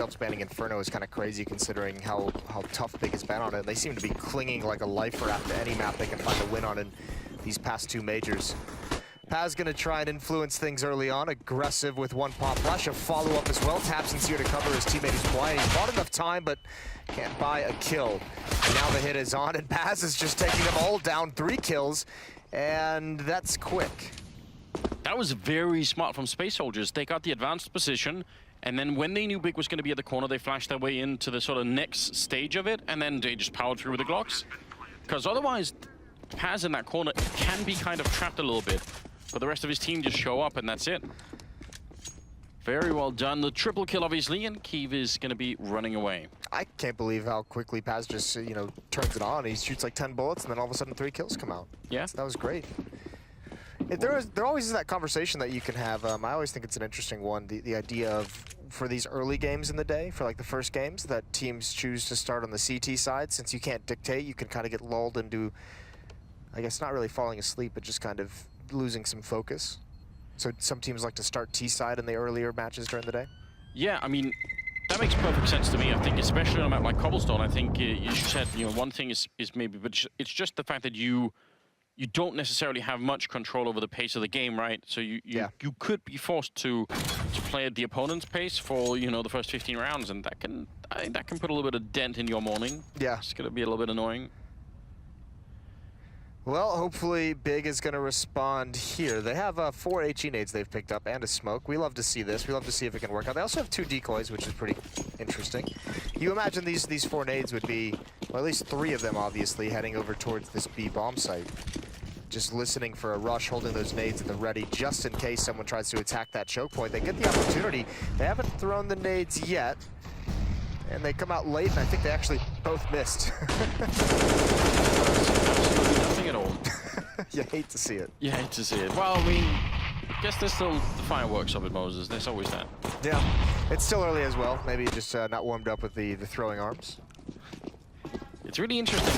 self-spanning Inferno is kind of crazy considering how tough BiG has been on it. They seem to be clinging like a lifer after any map they can find a win on in these past 2 majors. Paz gonna try and influence things early on, aggressive with one pop flash, a follow-up as well. Tapson's here to cover his teammate who's quiet. He's bought enough time, but can't buy a kill. And now the hit is on, and Paz is just taking them all down. 3 kills, and that's quick. That was very smart from Space Soldiers. They got the advanced position, and then when they knew BiG was going to be at the corner, they flashed their way into the sort of next stage of it, and then they just powered through with the Glocks. Because otherwise, Paz in that corner can be kind of trapped a little bit. But the rest of his team just show up, and that's it. Very well done. The triple kill, obviously, and Kiev is going to be running away. I can't believe how quickly Paz just, you know, turns it on. He shoots like 10 bullets, and then all of a sudden 3 kills come out. Yeah. So that was great. There always is that conversation that you can have. I always think it's an interesting one, the idea of, for these early games in the day, for like the first games, that teams choose to start on the CT side. Since you can't dictate, you can kind of get lulled into, I guess, not really falling asleep, but just kind of losing some focus. So some teams like to start T side in the earlier matches during the day. Yeah, I mean, that makes perfect sense to me. I think, especially on a map like Cobblestone, I think you said, you know, one thing is maybe, but it's just the fact that you don't necessarily have much control over the pace of the game, right? So you could be forced to play at the opponent's pace for, you know, the first 15 rounds, and I think that can put a little bit of dent in your morning. Yeah, it's gonna be a little bit annoying. Well, hopefully BiG is going to respond here. They have 4 HE nades they've picked up and a smoke. We love to see this. We love to see if it can work out. They also have 2 decoys, which is pretty interesting. You imagine these 4 nades would be, well, at least 3 of them, obviously, heading over towards this B bomb site. Just listening for a rush, holding those nades at the ready, just in case someone tries to attack that choke point. They get the opportunity. They haven't thrown the nades yet. And they come out late, and I think they actually both missed. Nothing at all. You hate to see it. You hate to see it. Well, I mean, I guess there's still the fireworks of it, Moses. There's always that. Yeah, it's still early as well. Maybe just not warmed up with the throwing arms. It's really interesting.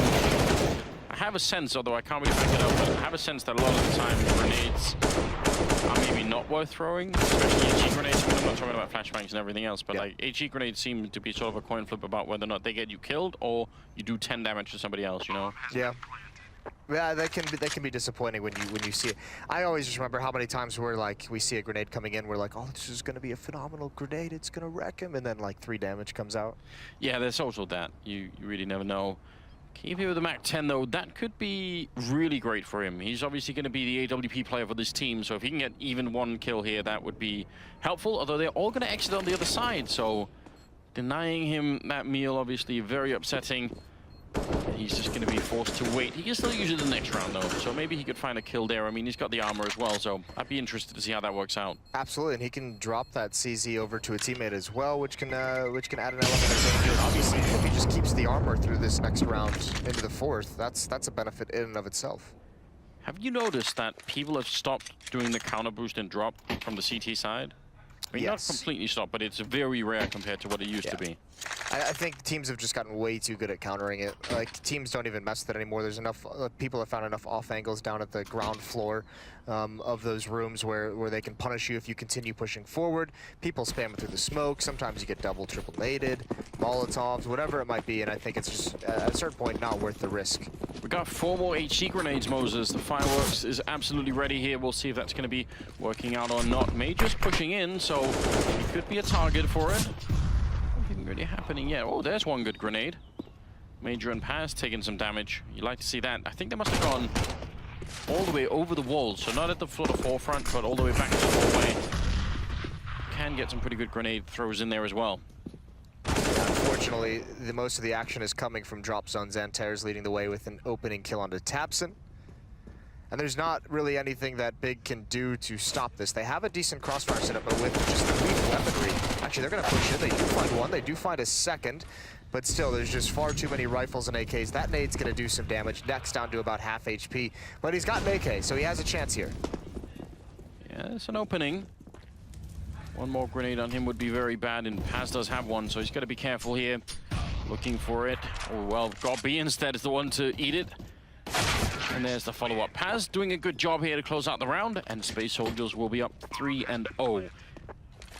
I have a sense, although I can't really back it up, but I have a sense that a lot of the time grenades are maybe not worth throwing, especially HE grenades. I mean, I'm not talking about flashbangs and everything else, but like HE grenades seem to be sort of a coin flip about whether or not they get you killed or you do 10 damage to somebody else, you know? Yeah. Yeah, they can be disappointing when you see it. I always just remember how many times where like we see a grenade coming in, we're like, oh, this is going to be a phenomenal grenade, it's going to wreck him, and then like 3 damage comes out. Yeah, there's also that. You really never know. Keep here with the Mac 10 though, that could be really great for him. He's obviously going to be the AWP player for this team, so if he can get even 1 kill here, that would be helpful, although they're all going to exit on the other side, so denying him that meal, obviously very upsetting. He's just going to be forced to wait. He can still use it the next round, though, so maybe he could find a kill there. I mean, he's got the armor as well, so I'd be interested to see how that works out. Absolutely, and he can drop that CZ over to a teammate as well, which can add an element of danger. Obviously, if he just keeps the armor through this next round into the 4th, that's a benefit in and of itself. Have you noticed that people have stopped doing the counter boost and drop from the CT side? I mean, not completely stopped, but it's very rare compared to what it used to be. I think teams have just gotten way too good at countering it. Like, teams don't even mess with it anymore. There's enough, people have found enough off angles down at the ground floor of those rooms where they can punish you if you continue pushing forward. People spam it through the smoke. Sometimes you get double, triple naded, Molotovs, whatever it might be, and I think it's just, at a certain point, not worth the risk. We got 4 more HE grenades, Moses. The fireworks is absolutely ready here. We'll see if that's going to be working out or not. Major's pushing in, so he could be a target for it. Nothing really happening yet. Oh, there's 1 good grenade. Major and Paz taking some damage. You like to see that. I think they must have gone all the way over the wall, so not at the forefront, but all the way back to the hallway. Can get some pretty good grenade throws in there as well. Unfortunately, most of the action is coming from drop zones. Xanter's leading the way with an opening kill onto Tapson. And there's not really anything that BiG can do to stop this. They have a decent crossfire setup, but with just the weak weaponry, actually they're going to push in. They do find 1, they do find a second, but still there's just far too many rifles and AKs. That nade's going to do some damage. Next down to about half HP, but he's got an AK, so he has a chance here. Yeah, it's an opening. 1 more grenade on him would be very bad, and Paz does have 1, so he's got to be careful here. Looking for it. Oh, well, Gobby instead is the one to eat it. And there's the follow-up. Paz doing a good job here to close out the round, and Space Soldiers will be up 3-0.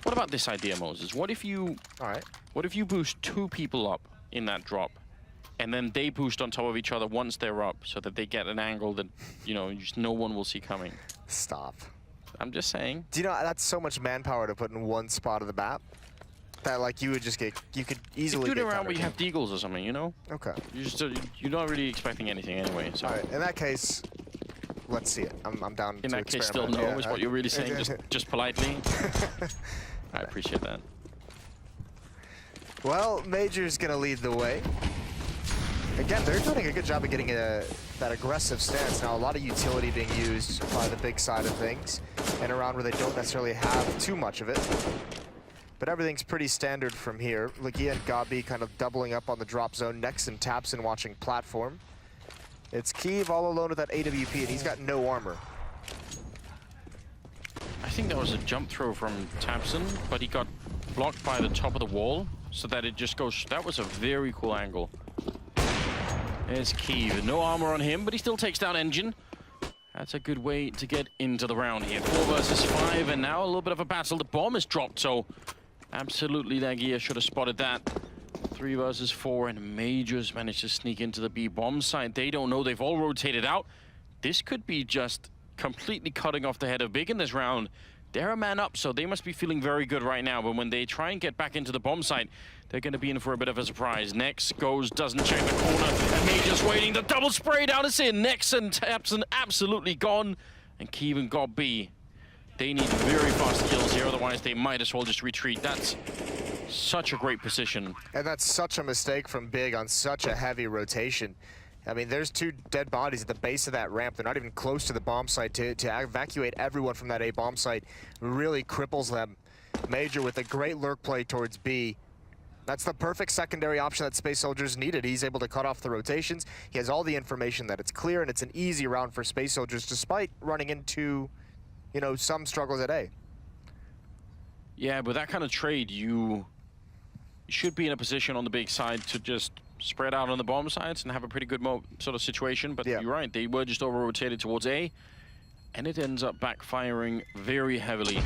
What about this idea, Moses? What if you... All right. What if you boost 2 people up in that drop, and then they boost on top of each other once they're up, so that they get an angle that, you know, just no one will see coming? Stop. I'm just saying. Do you know, that's so much manpower to put in one spot of the map that, like, you would just get, you could easily do it get around where you have counter-killed. deagles or something, you know? Okay. You're not really expecting anything anyway. So. All right. In that case, let's see it. I'm down to In that case, still experiment. no is what you're really saying, just politely. I appreciate that. Well, Major's gonna lead the way. Again, they're doing a good job of getting that aggressive stance. Now, a lot of utility being used by the big side of things, and around where they don't necessarily have too much of it. But everything's pretty standard from here. Legia and Gabi kind of doubling up on the drop zone. Nexon taps in watching platform. It's Kiev all alone with that AWP, and he's got no armor. I think that was a jump throw from Tapson, but he got blocked by the top of the wall, so that it just goes... That was a very cool angle. There's Kiev. No armor on him, but he still takes down Engine. That's a good way to get into the round here. 4 versus 5, and now a little bit of a battle. The bomb is dropped, so absolutely Legia should have spotted that. 3 versus 4, and Majors managed to sneak into the B bomb site. They don't know. They've all rotated out. This could be just completely cutting off the head of BiG in this round. They're a man up, so they must be feeling very good right now. But when they try and get back into the bomb site, they're going to be in for a bit of a surprise. Nex goes, doesn't check the corner, and Major's waiting. The double spray down is in. Nex and Tapson absolutely gone. And Kiev got B. They need very fast kills here, otherwise they might as well just retreat. That's such a great position. And that's such a mistake from BiG on such a heavy rotation. I mean, there's 2 dead bodies at the base of that ramp. They're not even close to the bomb site. To evacuate everyone from that A bomb site really cripples them. Major with a great lurk play towards B. That's the perfect secondary option that Space Soldiers needed. He's able to cut off the rotations. He has all the information that it's clear, and it's an easy round for Space Soldiers, despite running into, you know, some struggles at A. Yeah, but that kind of trade, you should be in a position on the big side to just spread out on the bomb sides and have a pretty good sort of situation. But you're right, they were just over-rotated towards A, and it ends up backfiring very heavily.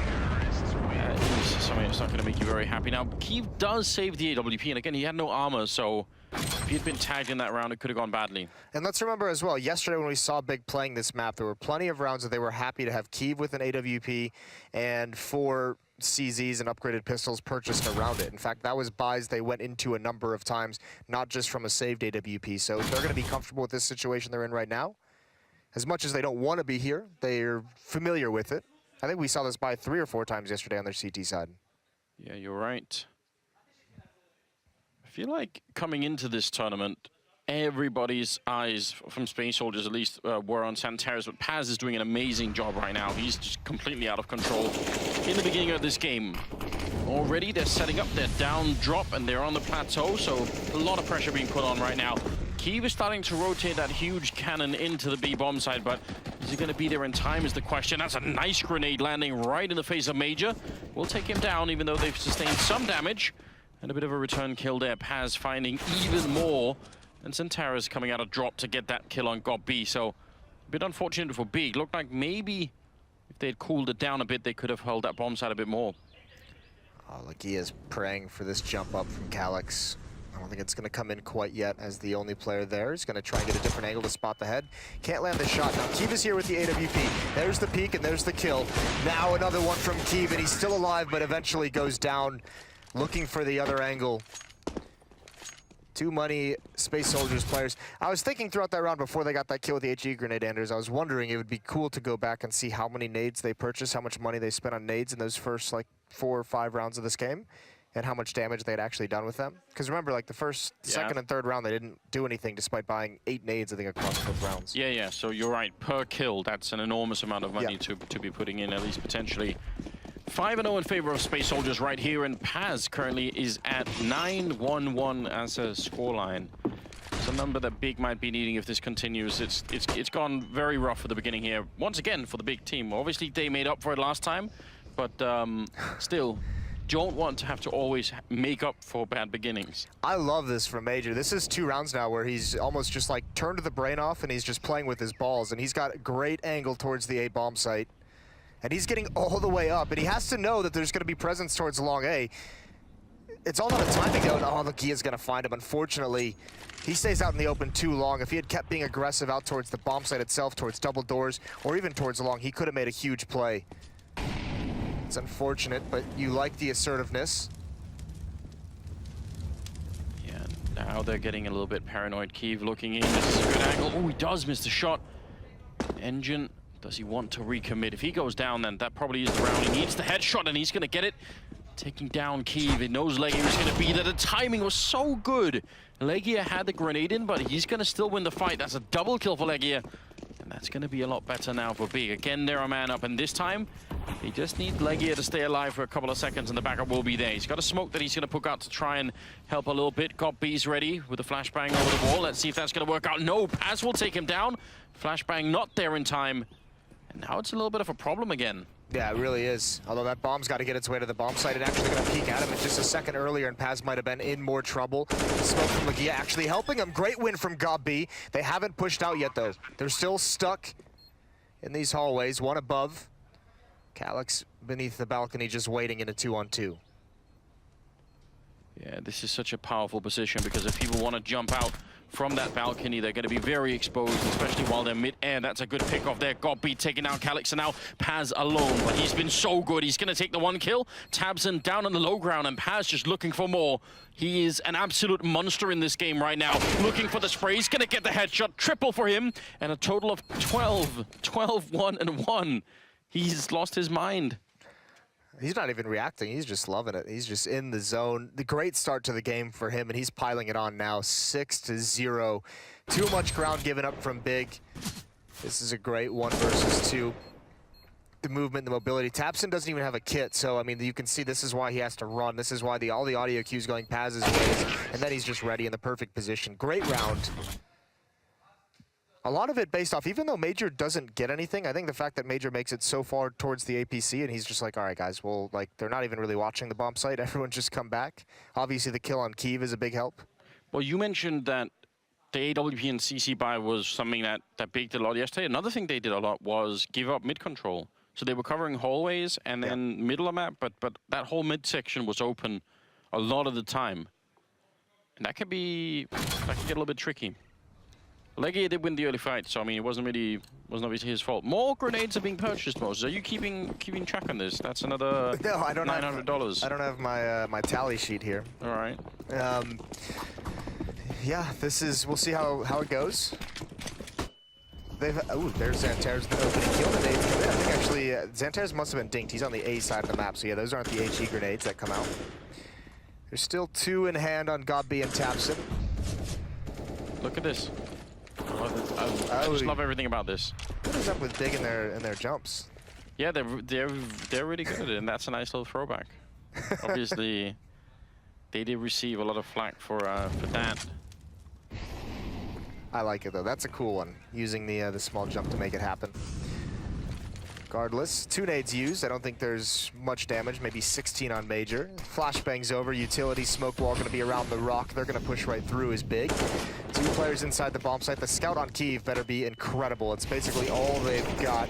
Something that's not going to make you very happy. Now, Kiev does save the AWP, and again, he had no armor, so if he had been tagged in that round, it could have gone badly. And let's remember as well, yesterday when we saw BiG playing this map, there were plenty of rounds that they were happy to have Kiev with an AWP and 4 CZs and upgraded pistols purchased around it. In fact, that was buys they went into a number of times, not just from a saved AWP. So they're going to be comfortable with this situation they're in right now. As much as they don't want to be here, they're familiar with it. I think we saw this buy 3 or 4 times yesterday on their CT side. Yeah, you're right. I feel like coming into this tournament, everybody's eyes, from Space Soldiers at least, were on Santaris, but Paz is doing an amazing job right now. He's just completely out of control in the beginning of this game. Already they're setting up their down drop, and they're on the plateau, so a lot of pressure being put on right now. Kiev is starting to rotate that huge cannon into the B bomb side, but is he going to be there in time is the question. That's a nice grenade landing right in the face of Major. We'll take him down, even though they've sustained some damage. And a bit of a return kill there. Paz finding even more. And Santaris coming out of drop to get that kill on Got B. So a bit unfortunate for BiG. Looked like maybe if they'd cooled it down a bit, they could have held that bomb side a bit more. Oh, Legia's praying for this jump up from Calyx. I don't think it's going to come in quite yet as the only player there. He's going to try and get a different angle to spot the head. Can't land the shot. Now, Kiev is here with the AWP. There's the peek and there's the kill. Now another one from Kiev, and he's still alive, but eventually goes down, looking for the other angle. Too many Space Soldiers players. I was thinking throughout that round before they got that kill with the HE grenade, Anders, I was wondering it would be cool to go back and see how many nades they purchased, how much money they spent on nades in those first, like, 4 or 5 rounds of this game, and how much damage they had actually done with them. Because remember, like, the first, second, and third round, they didn't do anything despite buying 8 nades, I think, across both rounds. Yeah, so you're right. Per kill, that's an enormous amount of money to be putting in, at least potentially. 5-0 in favor of Space Soldiers right here, and Paz currently is at 9-1-1 as a scoreline. It's a number that BiG might be needing if this continues. It's gone very rough at the beginning here. Once again, for the BiG team. Obviously, they made up for it last time, but still, don't want to have to always make up for bad beginnings. I love this from Major. This is 2 rounds now where he's almost just like turned the brain off and he's just playing with his balls, and he's got a great angle towards the A bomb site. And he's getting all the way up, and he has to know that there's going to be presence towards long A. It's all about the timing, though. Oh, Legia's going to find him. Unfortunately, he stays out in the open too long. If he had kept being aggressive out towards the bomb site itself, towards double doors, or even towards long, he could have made a huge play. It's unfortunate, but you like the assertiveness. Yeah, now they're getting a little bit paranoid. Kiev looking in. This is a good angle. Oh, he does miss the shot. Engine, does he want to recommit? If he goes down, then that probably is the round. He needs the headshot, and he's going to get it. Taking down Kiev. He knows Legia was going to be there. The timing was so good. Legia had the grenade in, but he's going to still win the fight. That's a double kill for Legia. And that's going to be a lot better now for BiG. Again, they're a man up, and this time, they just need Legia to stay alive for a couple of seconds, and the backup will be there. He's got a smoke that he's going to put out to try and help a little bit. Got B's ready with a flashbang over the wall. Let's see if that's going to work out. No, Paz will take him down. Flashbang not there in time. And now it's a little bit of a problem again. Yeah, it really is. Although that bomb's got to get its way to the bomb site. It's actually going to peek at him just a second earlier, and Paz might have been in more trouble. Smoke from Legia actually helping him. Great win from GOB. They haven't pushed out yet, though. They're still stuck in these hallways, one above. Calyx beneath the balcony just waiting in a 2-on-2. Yeah, this is such a powerful position because if people want to jump out from that balcony, they're going to be very exposed, especially while they're mid-air. That's a good pick off there. GOB taking down Calyx, and now Paz alone, but he's been so good. He's going to take the one kill. Tabson down on the low ground, and Paz just looking for more. He is an absolute monster in this game right now. Looking for the spray. He's going to get the headshot. Triple for him, and a total of 12, 1, and 1. He's lost his mind. He's not even reacting. He's just loving it. He's just in the zone. The great start to the game for him, and he's piling it on now. 6-0. Too much ground given up from BiG. This is a great 1 versus 2. The movement, the mobility. Tabson doesn't even have a kit, so I mean, you can see this is why he has to run. This is why all the audio cues going Paz's ways, and then he's just ready in the perfect position. Great round. A lot of it based off, even though Major doesn't get anything, I think the fact that Major makes it so far towards the APC and he's just like, all right, guys, well, like, they're not even really watching the bomb site. Everyone just come back. Obviously, the kill on Kiev is a big help. Well, you mentioned that the AWP and CC buy was something that BiG did a lot yesterday. Another thing they did a lot was give up mid control. So they were covering hallways and then middle of map, but that whole mid section was open a lot of the time. And that can get a little bit tricky. Legia did win the early fight, so I mean, it wasn't obviously his fault. More grenades are being purchased, Moses. Are you keeping track on this? That's another no, I don't $900. I don't have my my tally sheet here. All right. Yeah, this is. We'll see how it goes. They've. Oh, there's Xanter's the opening kill that they've come in. I think actually Xanter's must have been dinked. He's on the A side of the map, so yeah, those aren't the HE grenades that come out. There's still 2 in hand on GOB and Tabson. Look at this. I just love everything about this. What is up with BiG in their jumps? Yeah, they're really good at it, and that's a nice little throwback. Obviously, they did receive a lot of flack for that. I like it though. That's a cool one. Using the small jump to make it happen. Regardless, 2 nades used. I don't think there's much damage. Maybe 16 on Major. Flashbang's over. Utility smoke wall going to be around the rock. They're going to push right through is BiG. 2 players inside the bomb site. The scout on Kiev better be incredible. It's basically all they've got.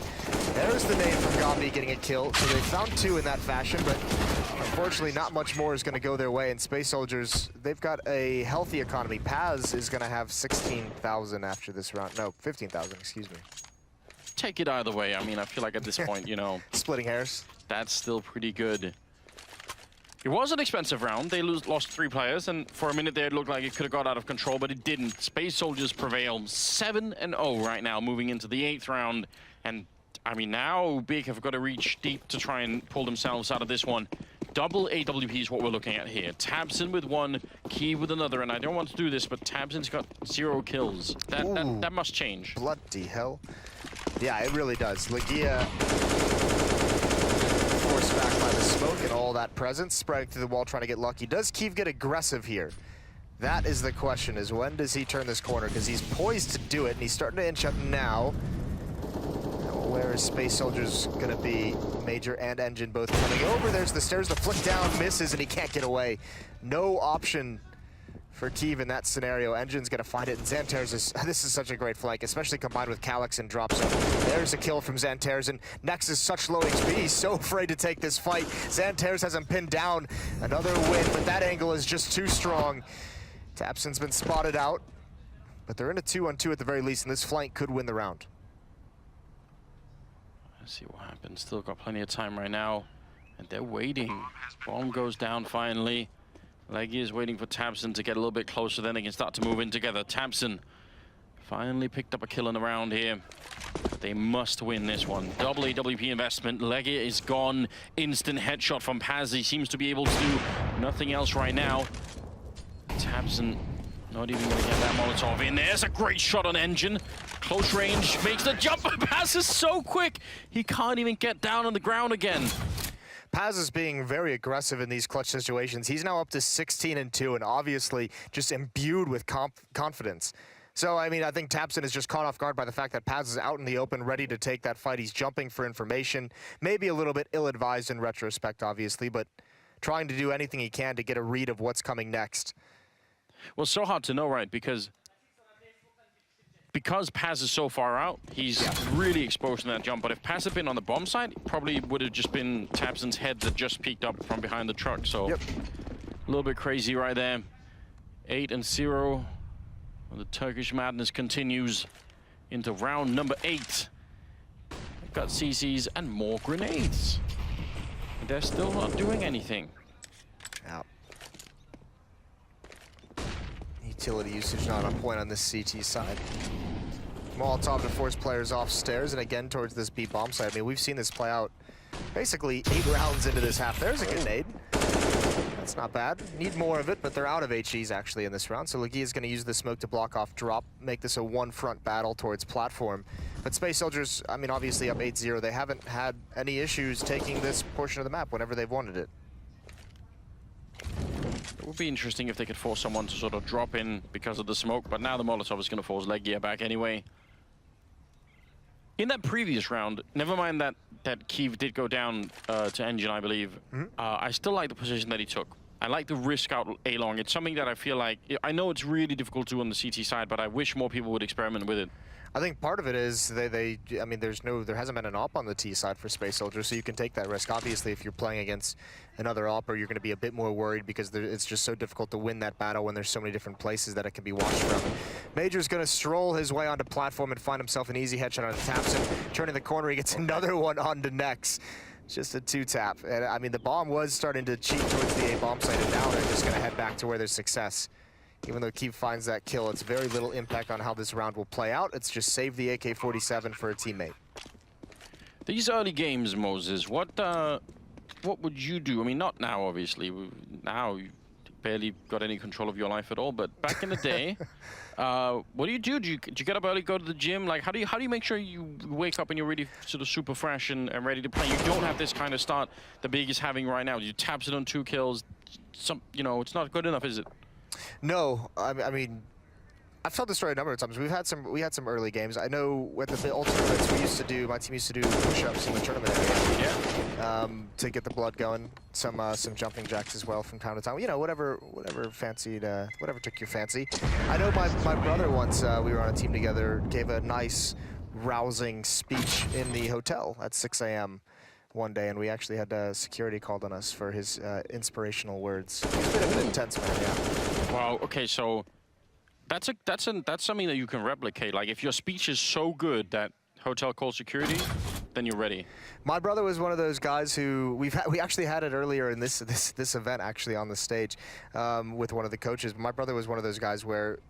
There's the nade from GOB getting a kill. So they found 2 in that fashion, but unfortunately not much more is going to go their way. And Space Soldiers, they've got a healthy economy. Paz is going to have 16,000 after this round. No, 15,000, excuse me. Take it either way. I mean, I feel like at this point, you know, splitting hairs. That's still pretty good. It was an expensive round. They lost 3 players, and for a minute there, it looked like it could have got out of control, but it didn't. Space Soldiers prevail 7-0 right now, moving into the 8th round. And I mean, now BiG have got to reach deep to try and pull themselves out of this one. Double AWP is what we're looking at here. Tabson with 1, Kiev with another, and I don't want to do this, but Tabson's got 0 kills. That must change. Bloody hell. Yeah, it really does. Legia forced back by the smoke and all that presence, spreading through the wall, trying to get lucky. Does Kiev get aggressive here? That is the question, is when does he turn this corner? Because he's poised to do it, and he's starting to inch up now. Where is Space Soldiers going to be? Major and Engine both coming over. There's the stairs, the flick down, misses, and he can't get away. No option for Kiev in that scenario. Engine's gonna find it, and Xantares is, this is such a great flank, especially combined with Calyx and drop zone. There's a kill from Xantares, and Nex is such low HP, he's so afraid to take this fight. Xantares has him pinned down. Another win, but that angle is just too strong. Tapson's been spotted out, but they're in a 2-on-2 at the very least, and this flank could win the round. Let's see what happens. Still got plenty of time right now, and they're waiting. Bomb goes down finally. ELEAGUE is waiting for Tapson to get a little bit closer, then they can start to move in together. Tapson finally picked up a kill in the round here. They must win this one. Double AWP investment. ELEAGUE is gone. Instant headshot from Paz. He seems to be able to do nothing else right now. Tapson not even going to get that Molotov in there. It's a great shot on Engine. Close range, makes the jump. Paz is so quick, he can't even get down on the ground again. Paz is being very aggressive in these clutch situations. He's now up to 16-2 and obviously just imbued with confidence. So, I mean, I think Tapson is just caught off guard by the fact that Paz is out in the open, ready to take that fight. He's jumping for information. Maybe a little bit ill-advised in retrospect, obviously, but trying to do anything he can to get a read of what's coming next. Well, it's so hard to know, right? Because Paz is so far out, he's really exposed in that jump. But if Paz had been on the bomb side, it probably would have just been Tapson's head that just peeked up from behind the truck. So a little bit crazy right there. 8-0. The Turkish madness continues into round number 8. They've got CCs and more grenades. They're still not doing anything. Yeah. Utility usage not on point on this CT side. Molotov to force players off stairs and again towards this B bomb side. I mean, we've seen this play out basically 8 rounds into this half. There's a grenade. That's not bad. Need more of it, but they're out of HEs actually in this round. So ELEAGUE is going to use the smoke to block off drop, make this a one-front battle towards platform. But Space Soldiers, I mean, obviously up 8-0. They haven't had any issues taking this portion of the map whenever they've wanted it. It would be interesting if they could force someone to sort of drop in because of the smoke, but now the Molotov is going to force ELEAGUE back anyway. In that previous round, never mind that Kiev did go down to Engine, I believe, I still like the position that he took. I like the risk out A-long. It's something that I feel like, I know it's really difficult to do on the CT side, but I wish more people would experiment with it. I think part of it is I mean, there hasn't been an op on the T side for Space Soldiers, so you can take that risk. Obviously, if you're playing against another opper, you're going to be a bit more worried because it's just so difficult to win that battle when there's so many different places that it can be watched from. Major's going to stroll his way onto platform and find himself an easy headshot on Tapson. Turning the corner, he gets another one onto Nex. Just a 2-tap. And I mean, the bomb was starting to cheat towards the A bomb site, and now they're just going to head back to where there's success. Even though Kiev finds that kill, it's very little impact on how this round will play out. It's just save the AK-47 for a teammate. These early games, Moses, what would you do? I mean, not now, obviously. Now you barely got any control of your life at all. But back in the day, what do you do? Do you get up early, go to the gym? Like, how do you make sure you wake up and you're really sort of super fresh and ready to play? You don't have this kind of start the BiG is having right now. You taps it on 2 kills. You know, it's not good enough, is it? No, I mean, I've told this story a number of times. We had some early games. I know with the ultimate events my team used to do push-ups in the tournament area. To get the blood going. Some jumping jacks as well from time to time. You know, whatever fancied, whatever took your fancy. I know my brother once, we were on a team together, gave a nice, rousing speech in the hotel at 6 a.m. one day, and we actually had security called on us for his inspirational words. He's been a bit intense, man, yeah. Wow, okay, so that's something that you can replicate. Like, if your speech is so good that hotel calls security, then you're ready. My brother was one of those guys who we actually had it earlier in this event actually on the stage with one of the coaches. My brother was one of those guys where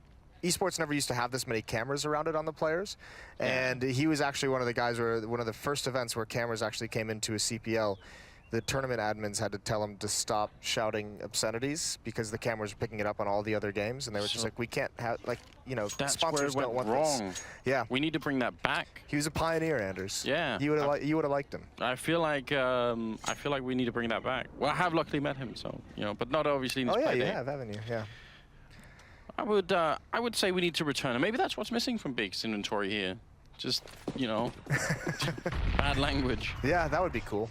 esports never used to have this many cameras around it on the players, and he was actually one of the guys where one of the first events where cameras actually came into a CPL. The tournament admins had to tell him to stop shouting obscenities because the cameras were picking it up on all the other games, and they were just like, we can't have, like, you know, sponsors don't want wrong. This. Yeah, we need to bring that back. He was a pioneer, Anders. Yeah, you would have liked him. I feel like we need to bring that back. Well, I have luckily met him, so you know, but not obviously in this play day. Haven't you? Yeah. I would say we need to return, and maybe that's what's missing from BiG's inventory here. Just, you know, bad language. Yeah, that would be cool.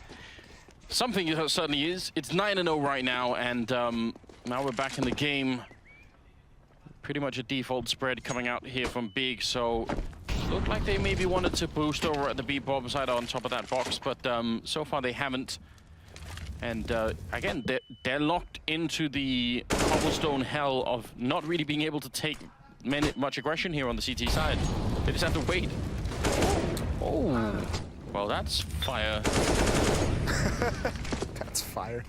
Something it certainly is. It's 9-0 right now, and now we're back in the game. pretty much a default spread coming out here from BiG, so looked like they maybe wanted to boost over at the B bomb side on top of that box, but so far they haven't. And again, they're locked into the cobblestone hell of not really being able to take much aggression here on the CT side. They just have to wait. Oh, well, that's fire. That's fire.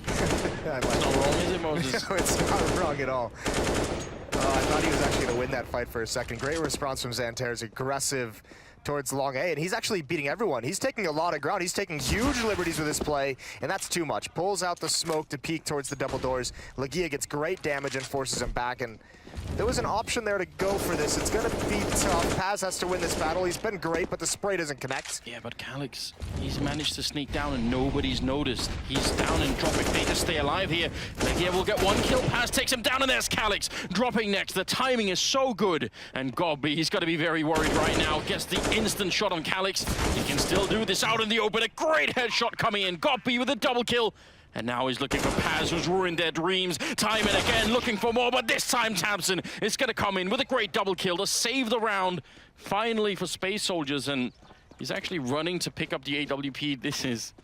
It's not wrong, is it, Moses? No, it's not wrong at all. I thought he was actually going to win that fight for a second. Great response from Xanter's, aggressive towards long A, and he's actually beating everyone. He's taking a lot of ground. He's taking huge liberties with his play, and that's too much. Pulls out the smoke to peek towards the double doors. ELEAGUE gets great damage and forces him back, and there was an option there to go for this. It's going to be tough. Paz has to win this battle. He's been great, but the spray doesn't connect. Yeah, but Calyx, he's managed to sneak down and nobody's noticed. He's down and dropping. They just stay alive here. ELEAGUE will get one kill. Paz takes him down, and there's Calyx dropping next. The timing is so good. And Gobby, he's got to be very worried right now. Gets the instant shot on Calyx. He can still do this out in the open. A great headshot coming in. Gobby with a double kill. And now he's looking for Paz, who's ruined their dreams. Time and again, looking for more, but this time Tamsin is going to come in with a great double kill to save the round, finally, for Space Soldiers. And he's actually running to pick up the AWP. This is...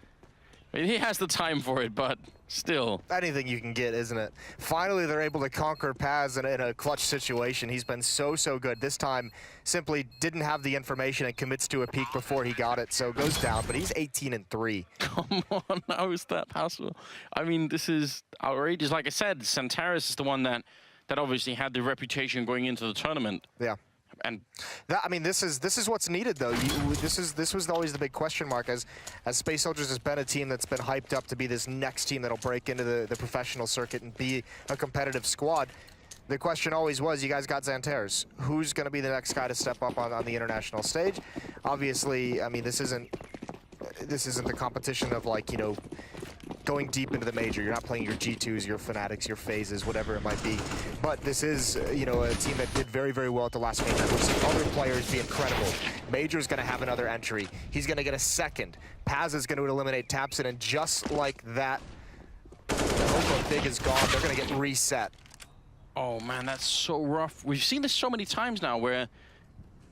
I mean, he has the time for it, but still. Anything you can get, isn't it? Finally, they're able to conquer Paz in a clutch situation. He's been so good. This time, simply didn't have the information and commits to a peek before he got it, so goes down. But he's 18-3. Come on, how is that possible? I mean, this is outrageous. Like I said, Xantaris is the one that obviously had the reputation going into the tournament. Yeah. And that, I mean, this is what's needed, though. This was always the big question mark, as Space Soldiers has been a team that's been hyped up to be this next team that'll break into the professional circuit and be a competitive squad. The question always was, you guys got Xantaris. Who's going to be the next guy to step up on the international stage? Obviously, I mean, this isn't the competition of, like, you know, going deep into the major. You're not playing your G2s, your Fanatics, your Phases, whatever it might be. But this is, you know, a team that did very well at the last major. We've seen other players be incredible. Major's going to have another entry. He's going to get a second. Paz is going to eliminate Tapson, and just like that, the hope of BiG is gone. They're going to get reset. oh man, that's so rough. We've seen this so many times now, where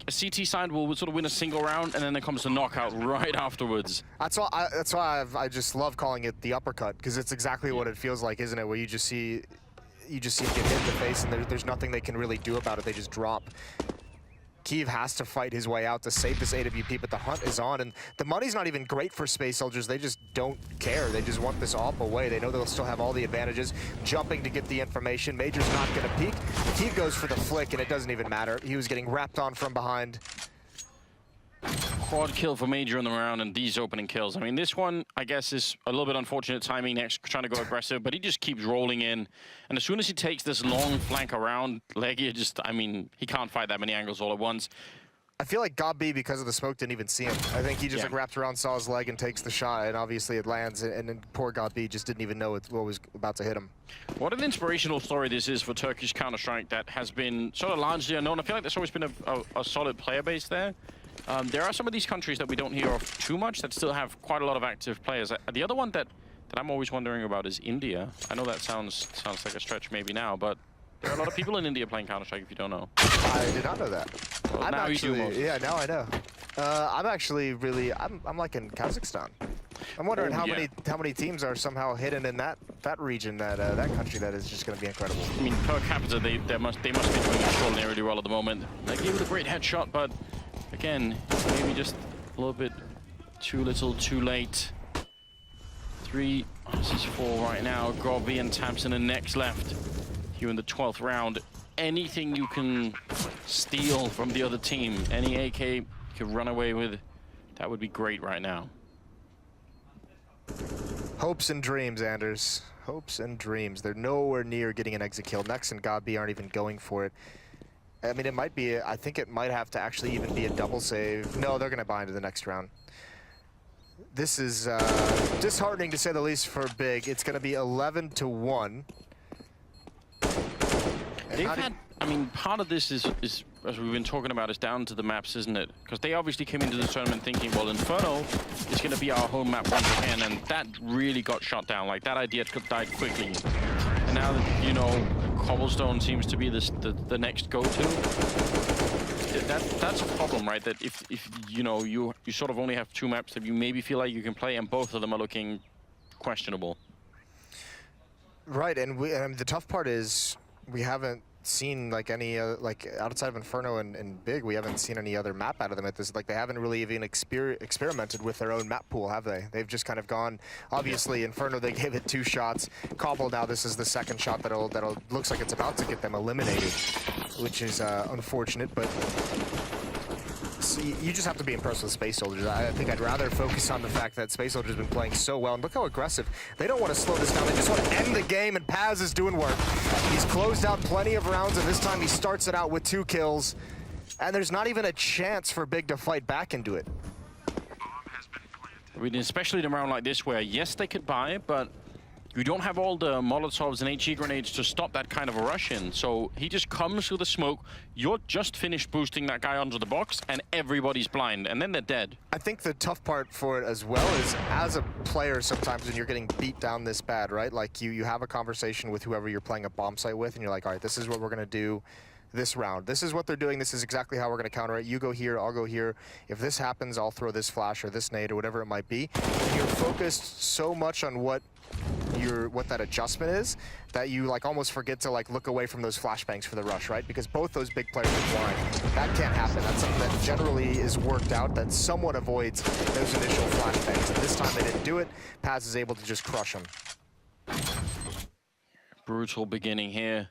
a CT side will sort of win a single round, and then there comes a knockout right afterwards. That's why I just love calling it the uppercut, because it's exactly what it feels like, isn't it? Where you just see him get hit in the face, and there's nothing they can really do about it. They just drop. Kiev has to fight his way out to save this AWP, but the hunt is on, and the money's not even great for Space Soldiers. They just don't care. They just want this AWP away. They know they'll still have all the advantages. Jumping to get the information. Major's not going to peek. Kiev goes for the flick, and it doesn't even matter. He was getting wrapped on from behind. Quad kill for Major in the round, and these opening kills. I mean, this one, I guess, is a little bit unfortunate timing next, trying to go aggressive, but he just keeps rolling in. And as soon as he takes this long flank around, ELEAGUE just, I mean, he can't fight that many angles all at once. I feel like Gobby, because of the smoke, didn't even see him. I think he just like wrapped around, saw his leg, and takes the shot, and obviously it lands, and then poor Gobby just didn't even know what was about to hit him. What an inspirational story this is for Turkish Counter-Strike that has been sort of largely unknown. I feel like there's always been a solid player base there. There are some of these countries that we don't hear of too much that still have quite a lot of active players. The other one that I'm always wondering about is India. I know that sounds like a stretch maybe now, but there are a lot of people in India playing Counter-Strike, if you don't know. I did not know that. Well, now you do, Moses. Yeah, now I know. I'm actually really, I'm like in Kazakhstan. I'm wondering how many teams are somehow hidden in that region, that country that is just going to be incredible. I mean, per capita, they must be doing extraordinarily well at the moment. They gave it a great headshot, but again, maybe just a little bit too little, too late. 3, this is 4 right now. Gobby and Tamsin are next left. Here in the 12th round. Anything you can steal from the other team, any AK you can run away with, that would be great right now. Hopes and dreams, Anders. Hopes and dreams. They're nowhere near getting an exit kill. Nex and Gobby aren't even going for it. I mean, it might be, I think it might have to actually even be a double save. No, they're going to buy into the next round. This is disheartening to say the least for BiG. It's going to be 11-1. They've had, I mean, part of this is, as we've been talking about, is down to the maps, isn't it? Because they obviously came into the tournament thinking, well, Inferno is going to be our home map once again, and that really got shot down. Like, that idea died quickly. And now that, you know, cobblestone seems to be the next go-to, that's a problem, right? That if you know, you sort of only have 2 maps that you maybe feel like you can play, and both of them are looking questionable. Right, and the tough part is we haven't seen like any like outside of Inferno and BiG, we haven't seen any other map out of them at this. Like they haven't really even experimented with their own map pool, have they? They've just kind of gone. Obviously, Inferno, they gave it 2 shots. Cobble, now this is the 2nd shot that'll looks like it's about to get them eliminated, which is unfortunate. But see, you just have to be impressed with Space Soldiers. I think I'd rather focus on the fact that Space Soldiers have been playing so well, and look how aggressive. They don't want to slow this down. They just want to end the game, and Paz is doing work. He's closed out plenty of rounds, and this time he starts it out with 2 kills, and there's not even a chance for BiG to fight back into it. I mean, especially in a round like this where, yes, they could buy, but you don't have all the Molotovs and HE grenades to stop that kind of a rush in. So he just comes through the smoke. You're just finished boosting that guy onto the box, and everybody's blind, and then they're dead. I think the tough part for it as well is, as a player, sometimes when you're getting beat down this bad, right? Like you have a conversation with whoever you're playing a bomb site with, and you're like, all right, this is what we're going to do this round. This is what they're doing. This is exactly how we're going to counter it. You go here, I'll go here. If this happens, I'll throw this flash or this nade or whatever it might be. And you're focused so much on what that adjustment is that you like almost forget to like look away from those flashbangs for the rush, right? Because both those big players are blind. That can't happen. That's something that generally is worked out that somewhat avoids those initial flashbangs. And this time they didn't do it. Paz is able to just crush them. Brutal beginning here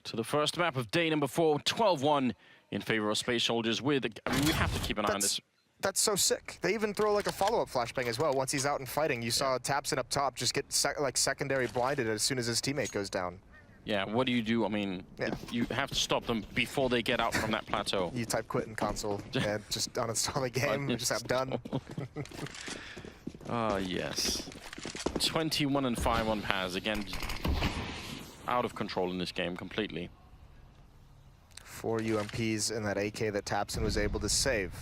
to the first map of day number 4, 12-1 in favor of Space Soldiers with, I mean, we have to keep an eye on this. That's so sick. They even throw like a follow-up flashbang as well once he's out and fighting. You saw Tapson up top just get like secondary blinded as soon as his teammate goes down. Yeah, what do you do? I mean, you have to stop them before they get out from that plateau. You type quit in console and just uninstall the game and just have done. Yes. 21-5 on Paz. Again, out of control in this game completely. 4 UMPs in that AK that Tapson was able to save.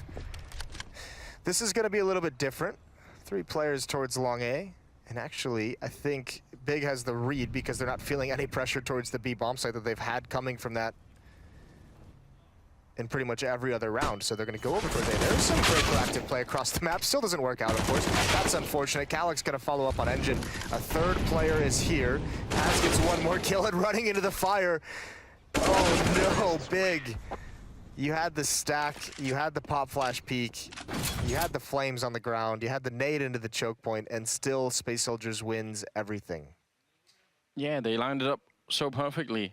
This is going to be a little bit different. 3 players towards long A. And actually, I think BiG has the read because they're not feeling any pressure towards the B bomb site that they've had coming from that in pretty much every other round. So they're going to go over towards A. There's some great proactive play across the map. Still doesn't work out, of course. That's unfortunate. Calic's going to follow up on Engine. A 3rd player is here. Paz gets 1 more kill and running into the fire. Oh no, BiG. You had the stack, you had the pop flash peek, you had the flames on the ground, you had the nade into the choke point, and still Space Soldiers wins everything. Yeah, they lined it up so perfectly.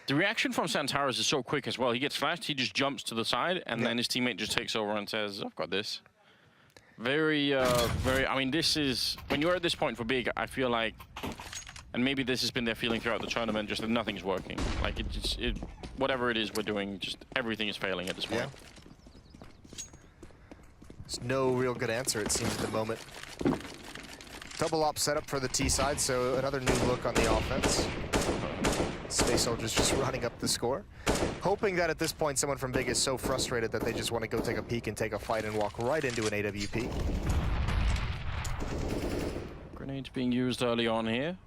The reaction from Santaros is so quick as well. He gets flashed, he just jumps to the side, and then his teammate just takes over and says, I've got this. Very, I mean, this is, when you're at this point for BiG, I feel like, and maybe this has been their feeling throughout the tournament, just that nothing's working. Like, whatever it is we're doing, just everything is failing at this point. Yeah. There's no real good answer, it seems, at the moment. Double op setup for the T side, so another new look on the offense. Space Soldiers just running up the score. Hoping that at this point someone from BiG is so frustrated that they just want to go take a peek and take a fight and walk right into an AWP. Grenades being used early on here.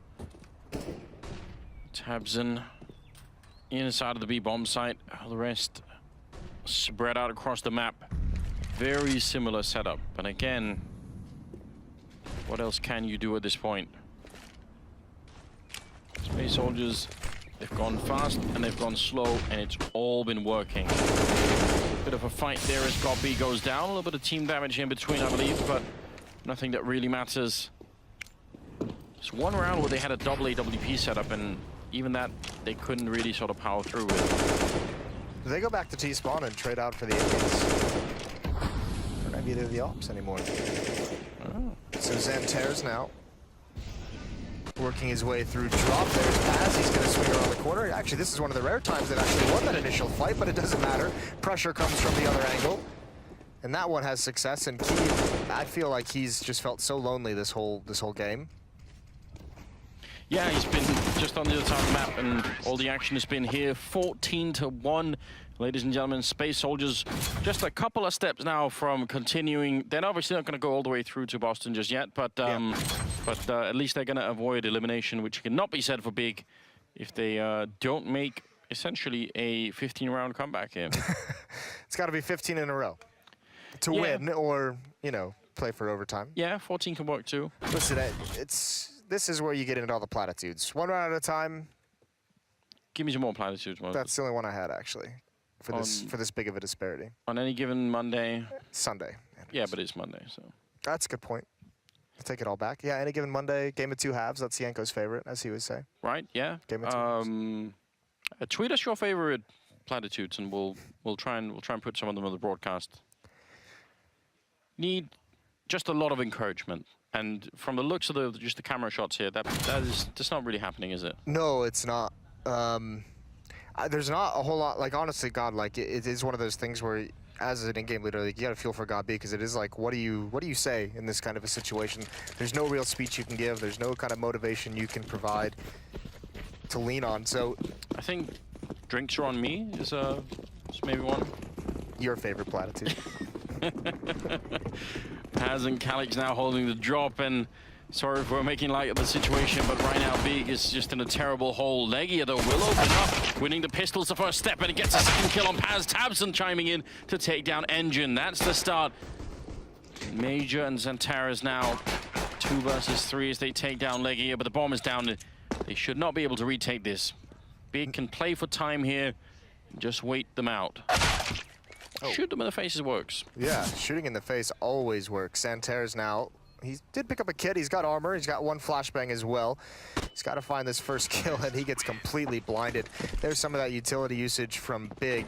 Tabson inside of the B bomb site. The rest spread out across the map. Very similar setup. But again, what else can you do at this point? Space Soldiers, they've gone fast and they've gone slow, and it's all been working. Bit of a fight there as B goes down. A little bit of team damage in between, I believe, but nothing that really matters. It's 1 round where they had a double AWP setup, and even that they couldn't really sort of power through with. Do they go back to T-spawn and trade out for the Indians? Or maybe they're the ops anymore. Oh. So Xanter's now working his way through drop. There's Paz. He's going to swing around the corner. Actually, this is one of the rare times they've actually won that initial fight, but it doesn't matter. Pressure comes from the other angle. And that one has success. And Key, I feel like he's just felt so lonely this whole game. Yeah, he's been just on the other side of the map, and all the action has been here. 14-1, ladies and gentlemen. Space Soldiers just a couple of steps now from continuing. They're obviously not going to go all the way through to Boston just yet, but at least they're going to avoid elimination, which cannot be said for BiG. if they don't make essentially a 15-round comeback here. It's got to be 15 in a row to Yeah. win, or play for overtime. Yeah, 14 can work too. Listen, this is where you get into all the platitudes. One round at a time. Give me some more platitudes, Moses. That's the only one I had actually for this big of a disparity. On any given Monday. Sunday. Yeah, but it's Monday, so. That's a good point. I'll take it all back. Yeah, any given Monday, game of two halves. That's Yanko's favorite, as he would say. Right, yeah. Game of two halves. Tweet us your favorite platitudes, and we'll try and put some of them on the broadcast. Need just a lot of encouragement, and from the looks of just the camera shots here, that's not really happening, is it? No, it's not. There's not a whole lot. Like, honestly, God, like it is one of those things where, as an in-game leader, like, you got to feel for God B, because it is like, what do you say in this kind of a situation? There's no real speech you can give. There's no kind of motivation you can provide to lean on. So I think drinks are on me is maybe one. Your favorite platitude. Paz and Calix now holding the drop, and sorry for making light of the situation, but right now BiG is just in a terrible hole. Legia, though, will open up, winning the pistols the first step, and it gets a second kill on Paz. Tabson chiming in to take down Engine. That's the start. Major and Xantaras now 2 versus 3 as they take down Legia, but the bomb is down. They should not be able to retake this. BiG can play for time here, just wait them out. Oh. Shoot them in the faces works. Yeah, shooting in the face always works. Xantaras now, he did pick up a kit. He's got armor. He's got 1 flashbang as well. He's got to find this first kill, and he gets completely blinded. There's some of that utility usage from BiG.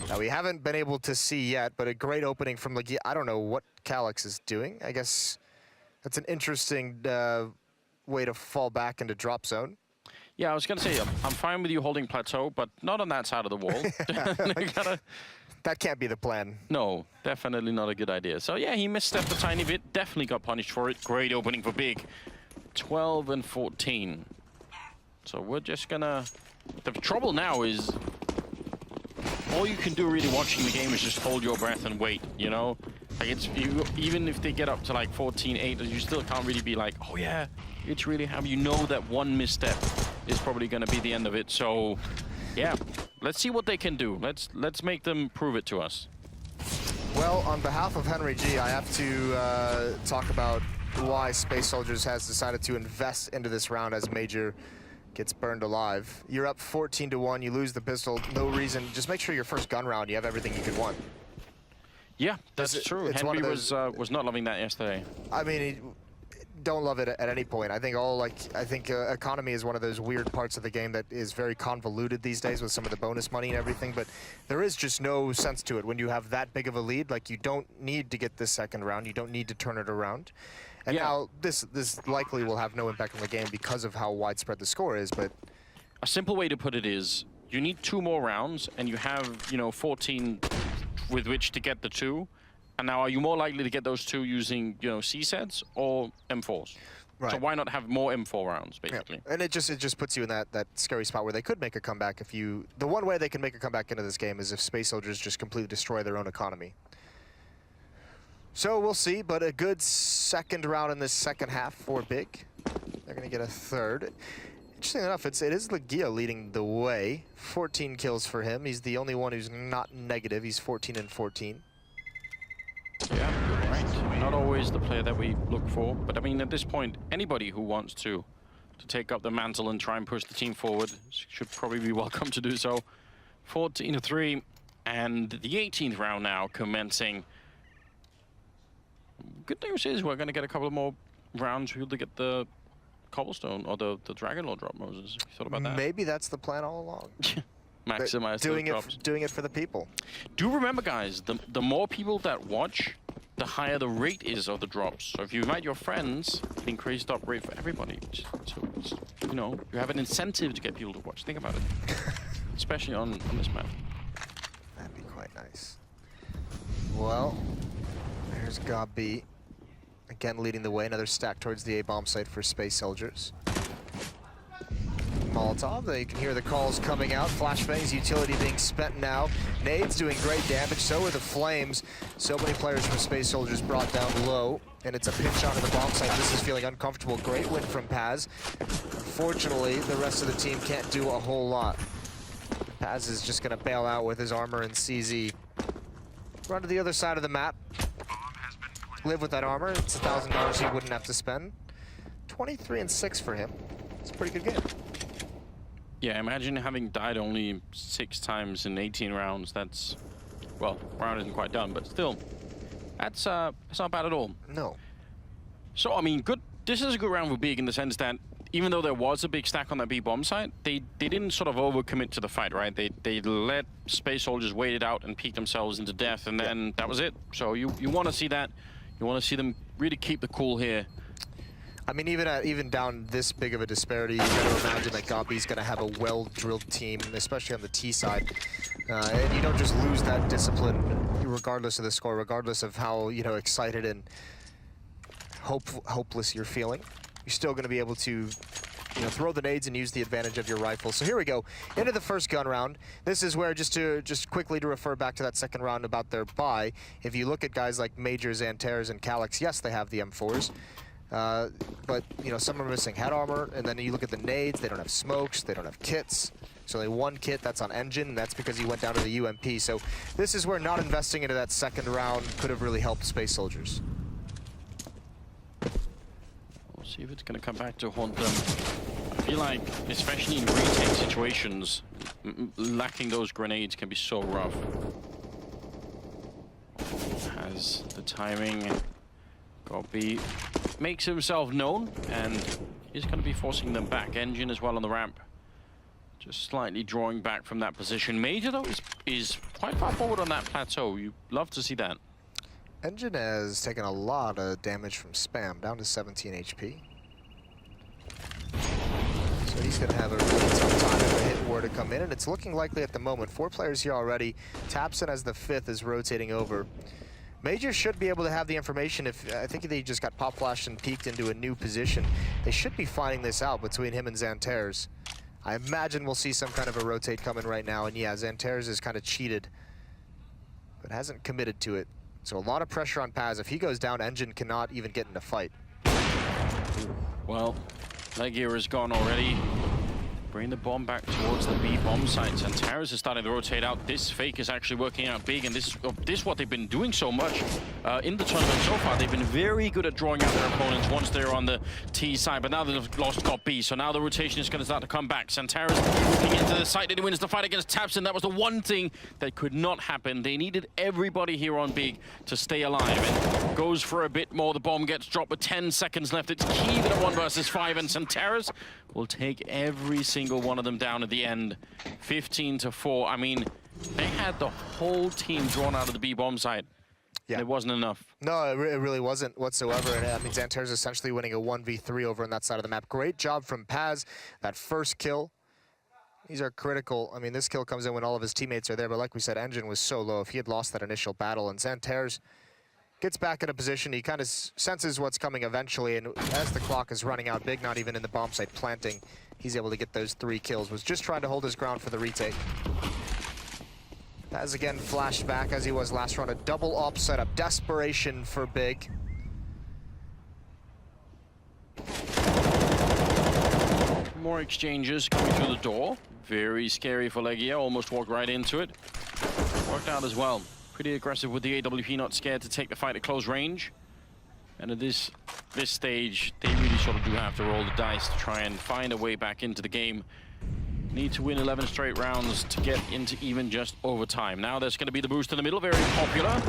Now, we haven't been able to see yet, but a great opening from Legia. I don't know what Calix is doing. I guess that's an interesting way to fall back into drop zone. Yeah, I was going to say, I'm fine with you holding plateau, but not on that side of the wall. Yeah, that can't be the plan. No, definitely not a good idea. So yeah, he misstepped a tiny bit, definitely got punished for it. Great opening for BiG. 12 and 14. So we're just gonna... The trouble now is, all you can do really watching the game is just hold your breath and wait, you know? Like, it's even if they get up to like 14-8, you still can't really be like, oh yeah, it's really how you know that one misstep is probably gonna be the end of it. So yeah, let's see what they can do. Let's make them prove it to us. Well, on behalf of Henry G, I have to talk about why Space Soldiers has decided to invest into this round as Major gets burned alive. You're up 14-1, you lose the pistol, no reason. Just make sure your first gun round, you have everything you could want. Yeah, that's true. Henry was not loving that yesterday. I mean, don't love it at any point. I think economy is one of those weird parts of the game that is very convoluted these days with some of the bonus money and everything, but there is just no sense to it when you have that big of a lead. Like, you don't need to get this second round, you don't need to turn it around. And now this likely will have no impact on the game because of how widespread the score is, but a simple way to put it is you need 2 more rounds and you have, 14 with which to get the 2. And now, are you more likely to get those 2 using, C sets or M4s? Right. So why not have more M4 rounds, basically? Yeah. And it just puts you in that scary spot where they could make a comeback if you... The one way they can make a comeback into this game is if Space Soldiers just completely destroy their own economy. So we'll see, but a good second round in this second half for BiG. They're going to get a third. Interesting enough, it is Legia leading the way. 14 kills for him. He's the only one who's not negative. He's 14 and 14. Yeah, you're right. Not always the player that we look for, but I mean, at this point, anybody who wants to take up the mantle and try and push the team forward should probably be welcome to do so. 14-3, and the 18th round now commencing. Good news is we're going to get a couple of more rounds to get the cobblestone or the Dragon Lord drop, Moses. You thought about that? Maybe that's the plan all along. Maximize those drops. Doing it for the people. Do remember, guys, the more people that watch, the higher the rate is of the drops. So if you invite your friends, it increases the rate for everybody. So it's, you have an incentive to get people to watch. Think about it. Especially on this map. That'd be quite nice. Well, there's Gabi. Again leading the way. Another stack towards the A-bomb site for Space Soldiers. Molotov. You can hear the calls coming out. Flashbangs, utility being spent now. Nades doing great damage, so are the flames. So many players from Space Soldiers brought down low, and it's a pinch onto the bomb site. This is feeling uncomfortable. Great win from Paz. Unfortunately, the rest of the team can't do a whole lot. Paz is just going to bail out with his armor and CZ. Run to the other side of the map. Live with that armor. It's $1,000 he wouldn't have to spend. 23-6 for him. It's a pretty good game. Yeah, imagine having died only 6 times in 18 rounds. That's, well, round isn't quite done, but still, that's not bad at all. No. So, I mean, good. This is a good round for BiG in the sense that even though there was a big stack on that B bomb site, they didn't sort of overcommit to the fight, right? They let Space Soldiers wait it out and peek themselves into death, and then that was it. So you want to see that. You want to see them really keep the cool here. I mean, even down this big of a disparity, you got to imagine that Gabi's going to have a well-drilled team, especially on the T side. And you don't just lose that discipline, regardless of the score, regardless of how excited and hopeless you're feeling. You're still going to be able to throw the nades and use the advantage of your rifle. So here we go, into the first gun round. This is where, just quickly to refer back to that second round about their buy, if you look at guys like Major, Xantares, and Calyx, yes, they have the M4s. But some are missing head armor, and then you look at the nades, they don't have smokes, they don't have kits. So only one kit, that's on Engine, and that's because he went down to the UMP. So this is where not investing into that second round could have really helped Space Soldiers. We'll see if it's going to come back to haunt them. I feel like, especially in retake situations, lacking those grenades can be so rough. Has the timing. Gabi makes himself known, and he's going to be forcing them back. Engine as well on the ramp. Just slightly drawing back from that position. Major, though, is quite far forward on that plateau. You love to see that. Engine has taken a lot of damage from spam, down to 17 HP. So he's going to have a really tough time if the hit were to come in, and it's looking likely at the moment. 4 players here already. Tapson as the 5th is rotating over. Major should be able to have the information if, I think they just got pop flashed and peeked into a new position. They should be finding this out between him and Xantares. I imagine we'll see some kind of a rotate coming right now, and yeah, Xantares is kind of cheated, but hasn't committed to it. So a lot of pressure on Paz. If he goes down, Engine cannot even get in a fight. Well, Legia is gone already. Bring the bomb back towards the B bomb sites, and Xantares is starting to rotate out. This fake is actually working out big, and this is what they've been doing so much in the tournament so far. They've been very good at drawing out their opponents once they're on the T side, but now they've got B, so now the rotation is going to start to come back. Xantares looking into the site, and he wins the fight against Tapson. That was the one thing that could not happen. They needed everybody here on BiG to stay alive, and goes for a bit more. The bomb gets dropped with 10 seconds left. It's key that a 1 versus 5, and Xantares will take every single one of them down at the end. 15-4. I mean, they had the whole team drawn out of the B bomb site. Yeah. It wasn't enough. No, it really wasn't whatsoever. And I mean, Xantares essentially winning a 1v3 over on that side of the map. Great job from Paz. That first kill. These are critical. I mean, this kill comes in when all of his teammates are there, but like we said, Engine was so low. If he had lost that initial battle, and Xantares gets back in a position, he kind of senses what's coming eventually, and as the clock is running out, BiG not even in the bomb site planting, he's able to get those 3 kills. Was just trying to hold his ground for the retake. Paz again flashed back as he was last round. A double op setup. Desperation for BiG. More exchanges coming through the door. Very scary for Legia. Almost walked right into it. Worked out as well. Pretty aggressive with the AWP, not scared to take the fight at close range. And at this stage, they really sort of do have to roll the dice to try and find a way back into the game. Need to win 11 straight rounds to get into even just overtime. Now there's going to be the boost in the middle, very popular.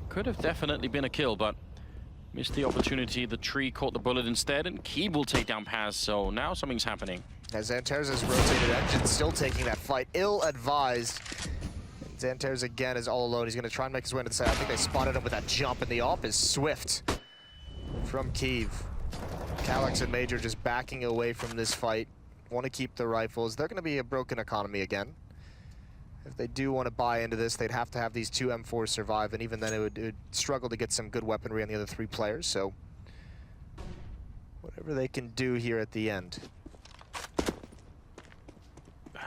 Could have definitely been a kill, but missed the opportunity. The tree caught the bullet instead, and Keeb will take down Paz, so now something's happening. As Xantares has rotated, Engine still taking that fight, ill-advised. Xantares again is all alone. He's going to try and make his way into the side. I think they spotted him with that jump, and the op is swift from Keeb. Calyx and Major just backing away from this fight. Want to keep the rifles. They're going to be a broken economy again. If they do want to buy into this, they'd have to have these 2 M4s survive, and even then it would struggle to get some good weaponry on the other 3 players, so whatever they can do here at the end.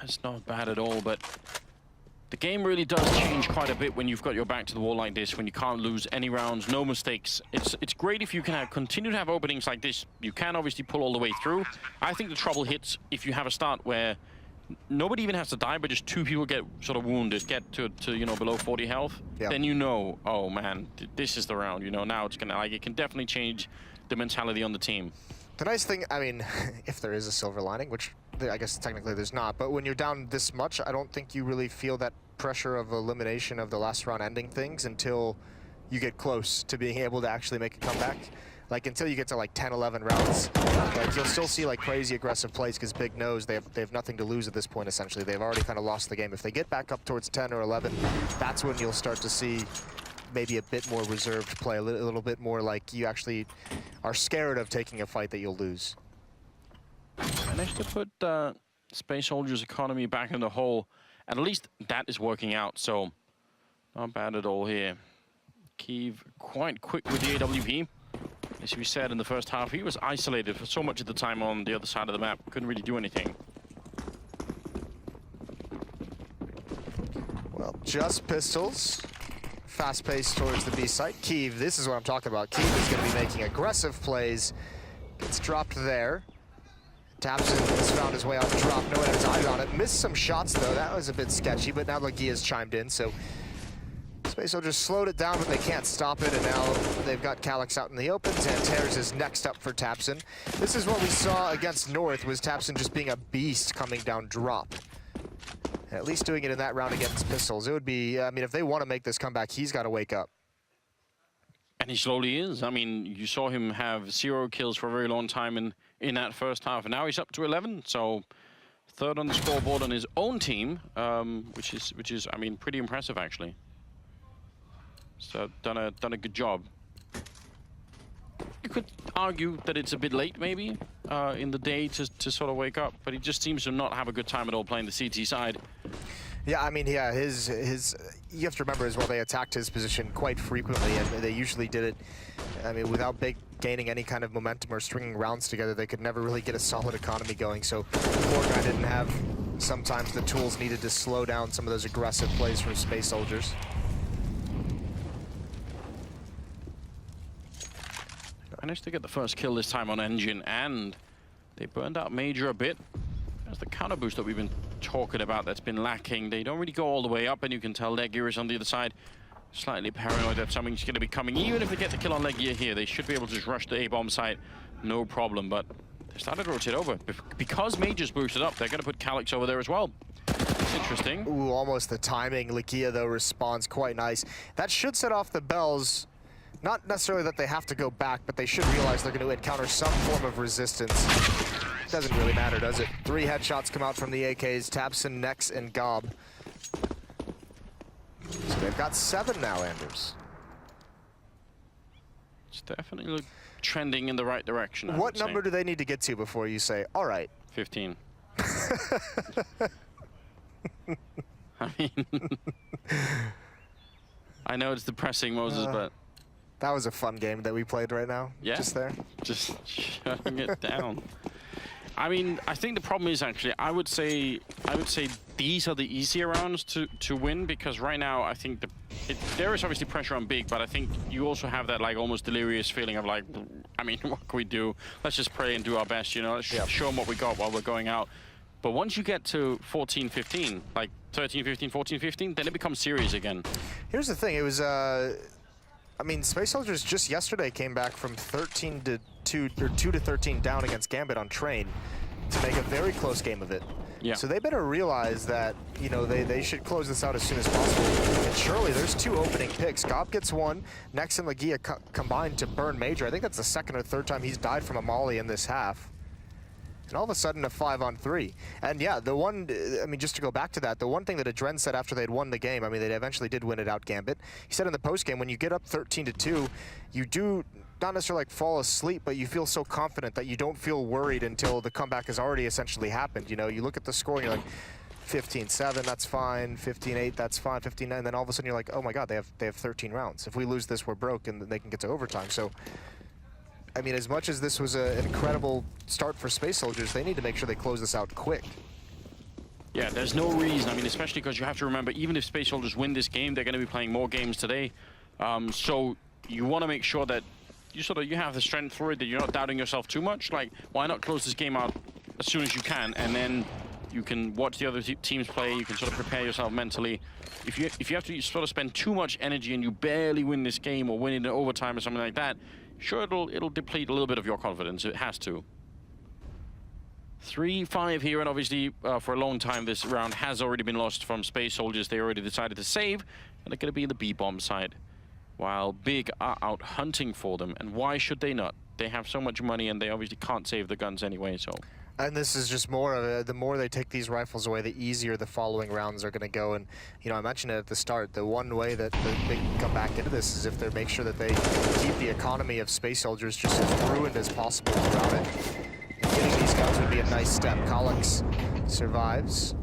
It's not bad at all, but the game really does change quite a bit when you've got your back to the wall like this, when you can't lose any rounds, no mistakes. It's great if you can continue to have openings like this. You can obviously pull all the way through. I think the trouble hits if you have a start where nobody even has to die, but just 2 people get sort of wounded, get to you know, below 40 health. Yep. Then you know, oh man, this is the round. You know, now it's gonna, like, it can definitely change the mentality on the team. The nice thing, I mean, if there is a silver lining, which I guess technically there's not, but when you're down this much, I don't think you really feel that pressure of elimination of the last round ending things until you get close to being able to actually make a comeback. Like, until you get to like 10, 11 rounds, like, you'll still see like crazy aggressive plays because BiG knows they have nothing to lose at this point, essentially. They've already kind of lost the game. If they get back up towards 10 or 11, that's when you'll start to see maybe a bit more reserved play, a little bit more like you actually are scared of taking a fight that you'll lose. Managed to put Space Soldier's economy back in the hole, and at least that is working out, so not bad at all here. Kiev quite quick with the AWP. As we said in the first half, he was isolated for so much of the time on the other side of the map, couldn't really do anything. Well, just pistols. Fast pace towards the B site. Kiev, this is what I'm talking about. Kiev is going to be making aggressive plays. Gets dropped there. Tabson has found his way out the drop. No one has eyes on it. Missed some shots though. That was a bit sketchy, but now Legia's chimed in, so Space Soldiers slowed it down, but they can't stop it, and now they've got Calyx out in the open. Xantares is next up for Tabson. This is what we saw against North, was Tabson just being a beast coming down drop. At least doing it in that round against pistols. It would be, I mean, if they want to make this comeback, he's got to wake up. And he slowly is. I mean, you saw him have 0 kills for a very long time in that first half, and now he's up to 11. So 3rd on the scoreboard on his own team, which is, I mean, pretty impressive actually. So done a good job. You could argue that it's a bit late, maybe, in the day to sort of wake up, but he just seems to not have a good time at all playing the CT side. Yeah, I mean, yeah, his you have to remember as well, they attacked his position quite frequently, and they usually did it, I mean, without BiG gaining any kind of momentum or stringing rounds together. They could never really get a solid economy going, so the poor guy didn't have sometimes the tools needed to slow down some of those aggressive plays from Space Soldiers. Managed to get the first kill this time on Engine, and they burned out Major a bit. There's the counter boost that we've been talking about that's been lacking. They don't really go all the way up, and you can tell Legia is on the other side, slightly paranoid that something's going to be coming. Even if they get the kill on Legia here, they should be able to just rush the A-bomb site, no problem. But they started to rotate over. Because Major's boosted up, they're going to put Calyx over there as well. It's interesting. Ooh, almost the timing. Legia, though, responds quite nice. That should set off the bells. Not necessarily that they have to go back, but they should realize they're going to encounter some form of resistance. Doesn't really matter, does it? 3 headshots come out from the AKs, Tabson, Nex, and Gob. So they've got 7 now, Anders. It's definitely trending in the right direction, What number do they need to get to before you say, all right? 15. I mean, I know it's depressing, Moses, but that was a fun game that we played right now. Yeah, just there. Just shutting it down. I mean, I think the problem is actually, I would say these are the easier rounds to win, because right now I think there is obviously pressure on BiG, but I think you also have that like almost delirious feeling of like, I mean, what can we do? Let's just pray and do our best, you know. Let's show them what we got while we're going out. But once you get to 14, 15, like 13, 15, 14, 15, then it becomes serious again. Here's the thing, it was I mean, Space Soldiers just yesterday came back from 13 to 2 or 2 to 13 down against Gambit on Train to make a very close game of it. Yeah. So they better realize that, you know, they should close this out as soon as possible. And surely there's 2 opening picks. Gob gets 1, Nex and Legia combined to burn Major. I think that's the 2nd or 3rd time he's died from a molly in this half. And all of a sudden, a 5-on-3. And yeah, the one, I mean, just to go back to that, the one thing that Adren said after they'd won the game, I mean, they eventually did win it out Gambit. He said in the postgame, when you get up 13 to 2, you do not necessarily like fall asleep, but you feel so confident that you don't feel worried until the comeback has already essentially happened. You know, you look at the score and you're like, 15-7, that's fine. 15-8, that's fine. 15-9, and then all of a sudden you're like, oh my God, they have 13 rounds. If we lose this, we're broke, and they can get to overtime. So, I mean, as much as this was an incredible start for Space Soldiers, they need to make sure they close this out quick. Yeah, there's no reason. I mean, especially because you have to remember, even if Space Soldiers win this game, they're going to be playing more games today. So you want to make sure that you have the strength for it, that you're not doubting yourself too much. Like, why not close this game out as soon as you can, and then you can watch the other teams play. You can sort of prepare yourself mentally. If you have to sort of spend too much energy and you barely win this game or win it in overtime or something like that, sure, it'll deplete a little bit of your confidence. It has to. 3-5 here, and obviously for a long time this round has already been lost from Space Soldiers. They already decided to save, and they're going to be in the B-bomb side, while BiG are out hunting for them. And why should they not? They have so much money, and they obviously can't save the guns anyway, so... And this is just more of a, the more they take these rifles away, the easier the following rounds are going to go. And, you know, I mentioned it at the start, the one way that they can come back into this is if they make sure that they keep the economy of Space Soldiers just as ruined as possible throughout it. And getting these guns would be a nice step. Kalix survives.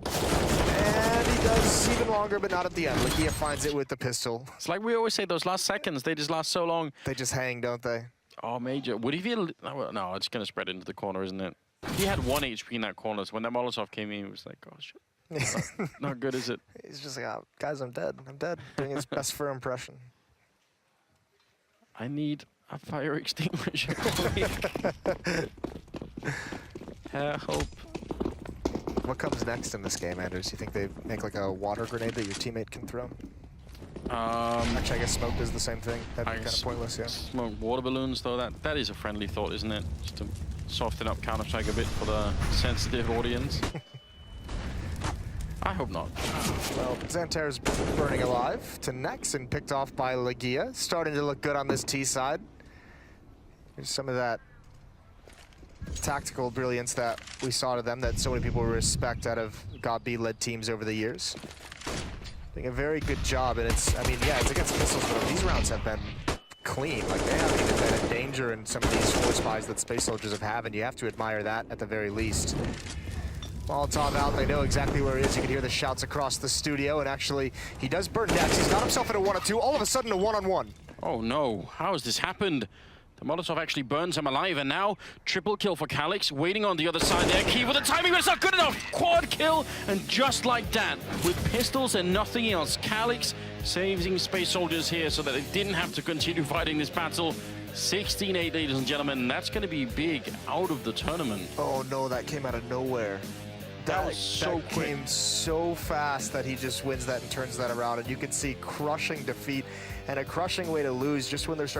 And he does even longer, but not at the end. Legia finds it with the pistol. It's like we always say, those last seconds, they just last so long. They just hang, don't they? Oh, Major. Would he feel... No, it's going to spread into the corner, isn't it? He had 1 HP in that corner, so when that Molotov came in, he was like, oh, shit. Not good, is it? He's just like, oh, guys, I'm dead. I'm dead. Doing his best for impression. I need a fire extinguisher. Help. What comes next in this game, Anders? You think they make like a water grenade that your teammate can throw? Actually, I guess smoke is the same thing. That'd be kind of pointless, yeah. Smoke water balloons, though, that is a friendly thought, isn't it? Just to soften up Counter-Strike a bit for the sensitive audience. I hope not. Well, Xanter's burning alive to Nex and picked off by Legia. Starting to look good on this T side. There's some of that tactical brilliance that we saw to them that so many people respect out of GOT-B-led teams over the years. Doing a very good job, and it's, I mean, yeah, it's against missiles, but these rounds have been clean. Like, they haven't even been in danger in some of these force buys that Space Soldiers have had, and you have to admire that at the very least. Molotov out, they know exactly where he is. You can hear the shouts across the studio, and actually, he does burn Nex. He's got himself in a 1-on-2, all of a sudden a 1-on-1. Oh no, how has this happened? The Molotov actually burns him alive, and now triple kill for Kalix, waiting on the other side there. Key with the timing, but it's not good enough. Quad kill, and just like that, with pistols and nothing else, Kalix saving Space Soldiers here so that they didn't have to continue fighting this battle. 16-8, ladies and gentlemen, and that's going to be BiG out of the tournament. Oh no, that came out of nowhere. That was so quick. Came so fast that he just wins that and turns that around, and you can see crushing defeat and a crushing way to lose just when they're starting